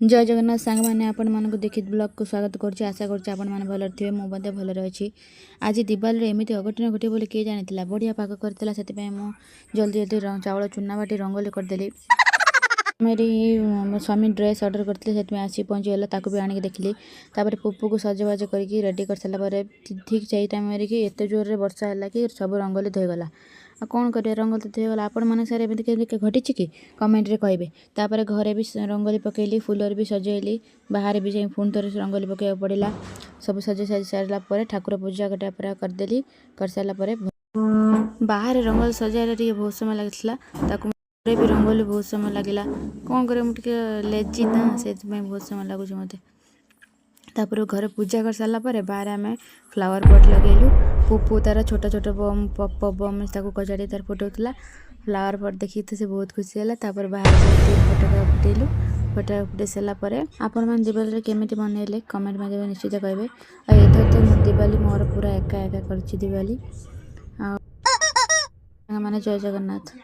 जय जगन्नाथ सांग मैंने आपण मानक दीक्षित ब्लॉग को स्वागत करछि। आशा करछि आपण माने भल थिबे। मो बदे भल रहिछि। आज दिवाली रे एमिति अघटन घटे बोली के जानितिला। बढ़िया पाक करतिला सेति पय मो जल्दी जल्दी चावल चुना बाटी रंगोली कर देली। मेरी स्वामी ड्रेस ऑर्डर करते सेति में आसी पहुंची गला। ताकू भी आनी देखली। तापर पुप्पू को सजबाज करके रेडी कर साला पर ठीक सही टाइम रे कि एते जोर रे वर्षा हला कि सब रंगोली धोई गला। आ कौन करे रंगोली तो धोई गला। आपण माने सारे एमिति के घटी कि कमेंट रे कहबे। तापर घरे भी रंगोली पकेली, फुलर भी सजेली, बाहर भी जाई फोन तोरे रंगोली पके पड़िला। सब सजे सारला पर ठाकुर पूजा गटा पूरा कर देली। कर साला पर बाहर रंगोली सजाइले टिके बहुत समय लागथिला। ताकू भी रंगोली बहुत समय लगिला। कौन करे मुझे लेजी ना से बहुत समय लगुच मत। तापर घर पूजा कर सारा पर बाहर आम फ्लावर पॉट लगेलु। पुप्पू तार छोटा छोटा बम पप बम कचाड़ी तार फुटाऊला। फ्लावर पॉट देखी तो से बहुत खुशी है। तापर बाहर फटका फुटेलु। फटका फुटे सारापर आपण मैंने दिवाली केमी बनइले कमेंट में निश्चित कहे। और तो दिवाली मोर पूरा एका एका कर दिवाली। मैंने जय जगन्नाथ।